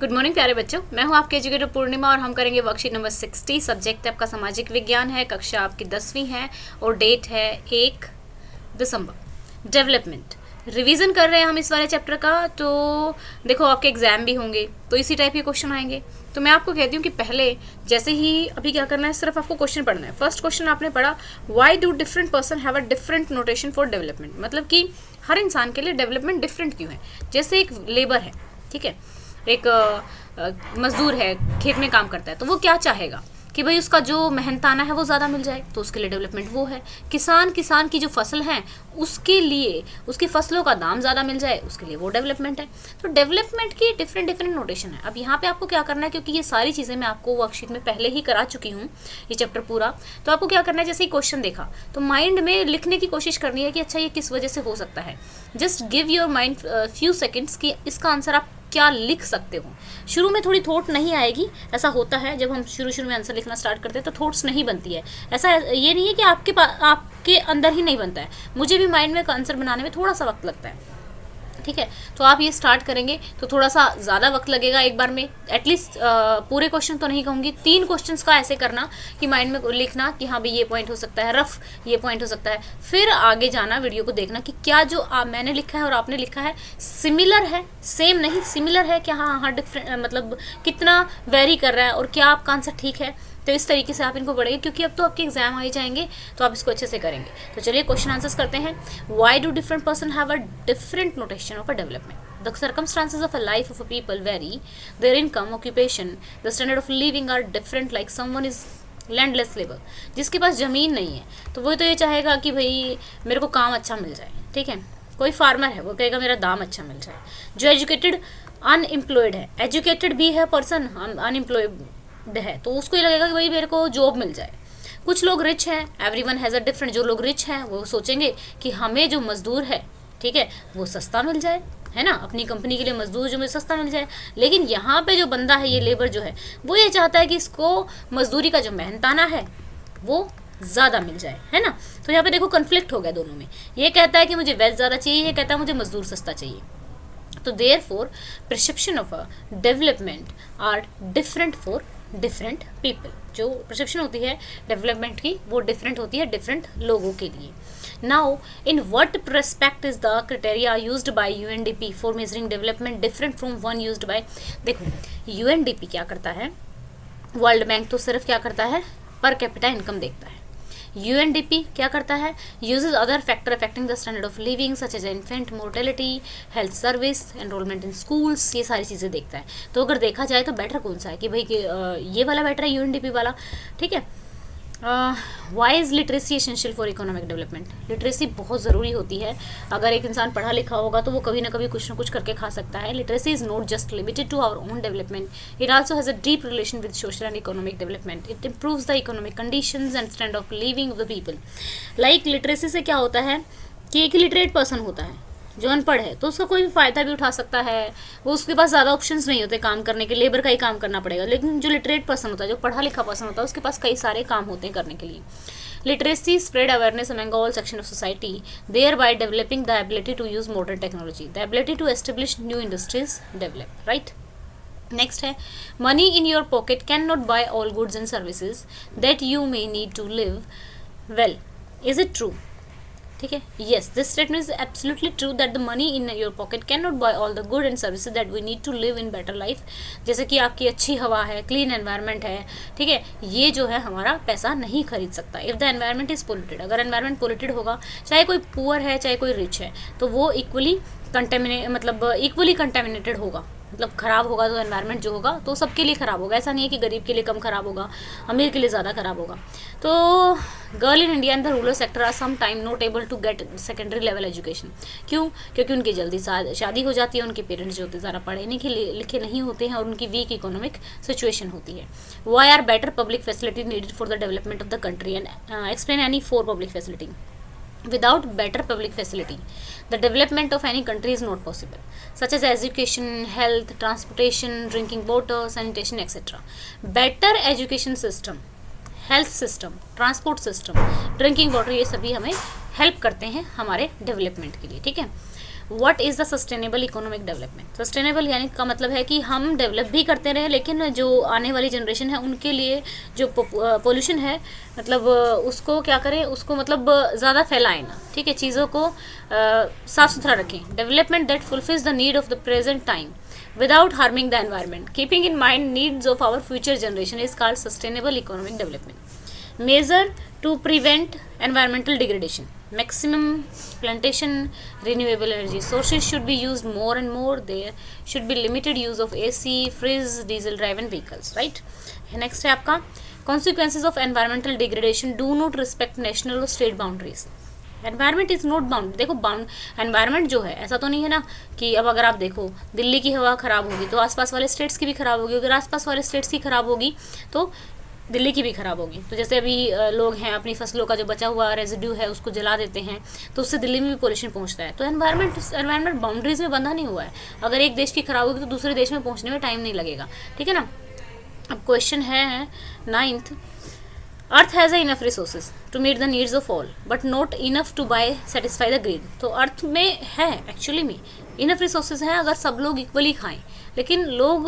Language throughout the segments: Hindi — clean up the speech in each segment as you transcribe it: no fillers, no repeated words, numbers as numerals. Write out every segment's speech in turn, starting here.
गुड मॉर्निंग प्यारे बच्चों, मैं हूं आपके एजुकेटर पूर्णिमा और हम करेंगे वर्कशीट नंबर 60। सब्जेक्ट है आपका सामाजिक विज्ञान है, कक्षा आपकी 10वीं है और डेट है 1 दिसंबर। डेवलपमेंट रिवीजन कर रहे हैं हम इस वाले चैप्टर का। तो देखो आपके एग्जाम भी होंगे तो इसी टाइप के क्वेश्चन आएंगे। तो मैं आपको कहती हूँ कि पहले जैसे ही अभी क्या करना है, सिर्फ आपको क्वेश्चन पढ़ना है। फर्स्ट क्वेश्चन आपने पढ़ा, why do different person have a different notation for development. मतलब कि हर इंसान के लिए डेवलपमेंट डिफरेंट क्यों है। जैसे एक लेबर है, ठीक है, एक मजदूर है, खेत में काम करता है, तो वो क्या चाहेगा कि भाई उसका जो मेहनताना है वो ज़्यादा मिल जाए, तो उसके लिए डेवलपमेंट वो है। किसान की जो फसल है उसके लिए उसकी फसलों का दाम ज़्यादा मिल जाए, उसके लिए वो डेवलपमेंट है। तो डेवलपमेंट की डिफरेंट डिफरेंट नोटेशन है। अब यहाँ पे आपको क्या करना है, क्योंकि ये सारी चीज़ें मैं आपको वर्कशीट में पहले ही करा चुकी हूँ, ये चैप्टर पूरा। तो आपको क्या करना है, जैसे ही क्वेश्चन देखा तो माइंड में लिखने की कोशिश करनी है कि अच्छा ये किस वजह से हो सकता है। Just give your mind few seconds कि इसका आंसर आप क्या लिख सकते हो। शुरू में थोड़ी थॉट नहीं आएगी, ऐसा होता है जब हम शुरू में आंसर लिखना स्टार्ट करते हैं तो थॉट्स नहीं बनती है। ऐसा ये नहीं है कि आपके अंदर ही नहीं बनता है, मुझे भी माइंड में आंसर बनाने में थोड़ा सा वक्त लगता है, ठीक है। तो आप ये स्टार्ट करेंगे तो थोड़ा सा ज़्यादा वक्त लगेगा एक बार में। एटलीस्ट पूरे क्वेश्चन तो नहीं कहूँगी, 3 क्वेश्चंस का ऐसे करना कि माइंड में लिखना कि हाँ भाई ये पॉइंट हो सकता है, रफ ये पॉइंट हो सकता है। फिर आगे जाना, वीडियो को देखना कि क्या जो मैंने लिखा है और आपने लिखा है सिमिलर है, सेम नहीं सिमिलर है क्या, हाँ डिफरेंट, मतलब कितना वेरी कर रहा है और क्या आपका आंसर ठीक है। तो इस तरीके से आप इनको पढ़ेंगे, क्योंकि अब तो आपके एग्जाम आ ही जाएंगे तो आप इसको अच्छे से करेंगे। तो चलिए क्वेश्चन आंसर्स करते हैं। Why do different person have a different notation of a development. The circumstances of a life of a people very, their income, occupation, the standard of living are different. Like someone is landless labour, जिसके पास ज़मीन नहीं है तो वो तो ये चाहेगा कि भाई मेरे को काम अच्छा मिल जाए, ठीक है। कोई फार्मर है वो कहेगा मेरा दाम अच्छा मिल जाए। जो एजुकेटेड अनएम्प्लॉयड है, एजुकेटेड भी है पर्सन, अनएम्प्लॉयड है, तो उसको ये लगेगा कि भाई मेरे को जॉब मिल जाए। कुछ लोग रिच हैं, एवरीवन हैज़ अ डिफरेंट। जो लोग रिच हैं वो सोचेंगे कि हमें जो मजदूर है, ठीक है, वो सस्ता मिल जाए, है ना, अपनी कंपनी के लिए मजदूर जो मुझे सस्ता मिल जाए। लेकिन यहाँ पे जो बंदा है, ये लेबर जो है, वो ये चाहता है कि इसको मजदूरी का जो मेहनताना है वो ज़्यादा मिल जाए, है ना। तो यहाँ पे देखो कन्फ्लिक्ट हो गया दोनों में। ये कहता है कि मुझे वेज ज़्यादा चाहिए, ये कहता है मुझे मजदूर सस्ता चाहिए। तो therefore perception of a development are different for different people. जो परसेप्शन होती है डेवलपमेंट की वो डिफरेंट होती है डिफरेंट लोगों के लिए। Now in what respect is the criteria used by UNDP for measuring development different from one used by. देखो यूएनडीपी क्या करता है, वर्ल्ड बैंक तो सिर्फ क्या करता है, पर कैपिटा इनकम देखता है। यूएनडीपी क्या करता है, uses other factor affecting the standard of living such as infant mortality, health service, enrolment in schools, ये सारी चीज़ें देखता है। तो अगर देखा जाए तो बेटर कौन सा है कि भाई ये वाला बेटर है, यूएनडीपी वाला, ठीक है। Why is literacy essential for economic development. Literacy बहुत ज़रूरी होती है। अगर एक इंसान पढ़ा लिखा होगा तो वो कभी ना कभी कुछ ना कुछ करके खा सकता है। Literacy is not just limited to our own development, it also has a deep relation with social and economic development. It improves the economic conditions and standard of living of the people. Like literacy से क्या होता है कि एक लिटरेट पर्सन होता है जो अनपढ़ है तो उसका कोई भी फ़ायदा भी उठा सकता है, वो उसके पास ज़्यादा ऑप्शंस नहीं होते काम करने के, लेबर का ही काम करना पड़ेगा। लेकिन जो लिटरेट पर्सन होता है, जो पढ़ा लिखा पर्सन होता है, उसके पास कई सारे काम होते हैं करने के लिए। Literacy spread awareness among all section of society, thereby developing the ability to use modern technology, the ability to establish new industries develop, right. Next है, money in your pocket can not buy all goods and services that you may need to live well. Is it true? ठीक है, yes, this statement is absolutely true that the money in your pocket can not buy all the good and services that we need to live in better life. जैसे कि आपकी अच्छी हवा है, क्लीन एनवायरनमेंट है, ठीक है, ये जो है हमारा पैसा नहीं खरीद सकता। If the environment is polluted, अगर एनवायरनमेंट पोल्यूटेड होगा, चाहे कोई पुअर है चाहे कोई रिच है, तो वो इक्वली कंटेमिनेटेड होगा, मतलब ख़राब होगा। तो एनवायरनमेंट जो होगा तो सबके लिए ख़राब होगा। ऐसा नहीं है कि गरीब के लिए कम ख़राब होगा, अमीर के लिए ज़्यादा ख़राब होगा। तो girl in India in the rural sector are some time not able to get secondary level education. क्यों? क्योंकि उनकी जल्दी शादी हो जाती है, उनके पेरेंट्स जो होते हैं ज़्यादा पढ़े लिखे नहीं होते हैं और उनकी वीक इकोनॉमिक सिचुएशन होती है। Why are better public facility needed for the development of the country and explain any four public facility. Without better public facility, the development of any country is not possible, such as education, health, transportation, drinking water, sanitation, etc. Better education system, health system, transport system, drinking water, ये सभी हमें हेल्प करते हैं हमारे डेवलपमेंट के लिए, ठीक है। What is the sustainable economic development. Sustainable यानी का मतलब है कि हम डेवलप भी करते रहे, लेकिन जो आने वाली जनरेशन है उनके लिए जो पोल्यूशन है मतलब उसको क्या करें, उसको मतलब ज़्यादा फैलाएं ना, ठीक है, चीज़ों को साफ़ सुथरा रखें। Development that fulfils the need of the present time without harming the environment, keeping in mind needs of our future generation is called sustainable economic development. Measure to prevent environmental degradation. Maximum plantation, renewable energy sources should be used more and more. There should be limited use of AC, fridge, diesel driven vehicles, right? Next है आपका consequences of environmental degradation do not respect national or state boundaries. Environment is not bound. देखो बाउंड एनवायरनमेंट जो है ऐसा तो नहीं है ना कि अब अगर आप देखो दिल्ली की हवा ख़राब होगी तो आसपास वाले स्टेट्स की भी ख़राब होगी, अगर आसपास वाले स्टेट्स की ख़राब होगी तो दिल्ली की भी ख़राब होगी। तो जैसे अभी लोग हैं अपनी फसलों का जो बचा हुआ रेजिड्यू है उसको जला देते हैं तो उससे दिल्ली में भी पोल्यूशन पहुंचता है। तो एनवायरनमेंट बाउंड्रीज में बंधा नहीं हुआ है, अगर एक देश की ख़राब होगी तो दूसरे देश में पहुँचने में टाइम नहीं लगेगा, ठीक है ना। अब क्वेश्चन है 9th, earth has enough resources to meet the needs of all but not enough to by satisfy the greed. तो अर्थ में है एक्चुअली में इनफ रिसोर्सेज हैं अगर सब लोग इक्वली खाएं, लेकिन लोग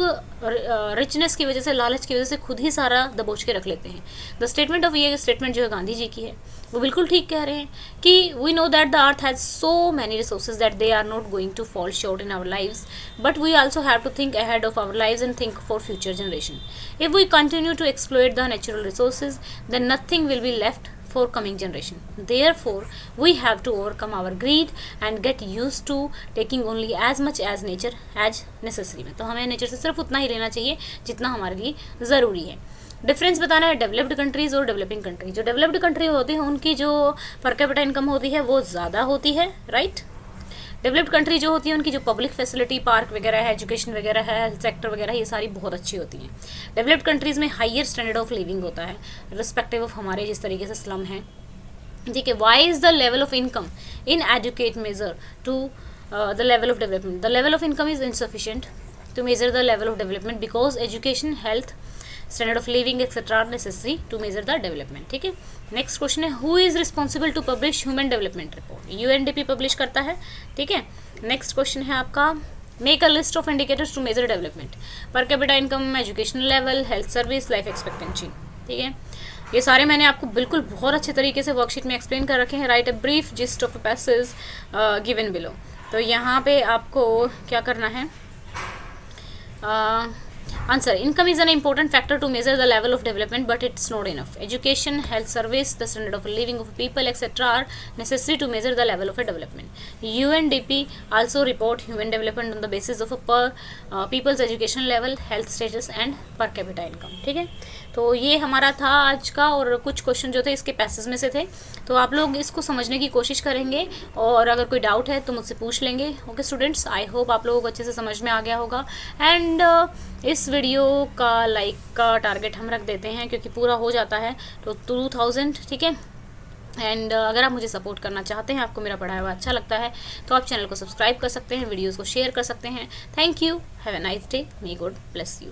रिचनेस की वजह से, लालच की वजह से खुद ही सारा दबोच के रख लेते हैं। द स्टेटमेंट ऑफ ये स्टेटमेंट जो है गांधी जी की है, वो बिल्कुल ठीक कह रहे हैं कि we know that the earth has so many resources that they are not going to fall short in our lives, but we also have to think ahead of our lives and think for future generation. If we continue to exploit the natural resources then nothing will be left for coming generation. Therefore, we have to overcome our greed and get used to taking only as much as nature as necessary में। तो हमें नेचर से सिर्फ उतना ही लेना चाहिए जितना हमारे लिए ज़रूरी है। डिफरेंस बताना है डेवलप्ड कंट्रीज़ और डेवलपिंग कंट्री। जो डेवलप्ड कंट्री होती है उनकी जो पर कैपिटा इनकम होती है वो ज़्यादा होती है, राइट। डेवलप्ड कंट्री जो होती है उनकी जो पब्लिक फैसिलिटी, पार्क वगैरह है, एजुकेशन वगैरह है, हेल्थ सेक्टर वगैरह, ये सारी बहुत अच्छी होती हैं। डेवलप्ड कंट्रीज़ में हाइयर स्टैंडर्ड ऑफ लिविंग होता है रिस्पेक्टिव ऑफ हमारे जिस तरीके से स्लम है, ठीक है। Why is the level of income in educate measure to the level of development. The level of income is insufficient to measure the level of development because education, health, standard of living etcetera are necessary to measure the development, ठीक है। नेक्स्ट क्वेश्चन है who is responsible to publish human development report. UNDP publish करता है, ठीक है। नेक्स्ट क्वेश्चन है आपका make a list of indicators to measure development. Per capita income, educational level, health service, life expectancy, ठीक है। ये सारे मैंने आपको बिल्कुल बहुत अच्छे तरीके से वर्कशीट में एक्सप्लेन कर रखे हैं। Right a brief gist of a passage given below. तो यहाँ पे आपको क्या करना है, Answer. Income is an important factor to measure the level of development, but it's not enough. Education, health service, the standard of living of people, etc. are necessary to measure the level of a development. UNDP also report human development on the basis of a people's education level, health status and per capita income. ठीक है, तो ये हमारा था आज का, और कुछ क्वेश्चन जो थे इसके पैसेज में से थे, तो आप लोग इसको समझने की कोशिश करेंगे और अगर कोई डाउट है तो मुझसे पूछ लेंगे। ओके स्टूडेंट्स, आई होप आप लोगों को अच्छे से समझ में आ गया होगा। एंड इस वीडियो का लाइक का टारगेट हम रख देते हैं क्योंकि पूरा हो जाता है तो 2000, ठीक है। एंड अगर आप मुझे सपोर्ट करना चाहते हैं, आपको मेरा पढ़ाया हुआ अच्छा लगता है, तो आप चैनल को सब्सक्राइब कर सकते हैं, वीडियोज़ को शेयर कर सकते हैं। Thank you, have a nice day, may God bless you.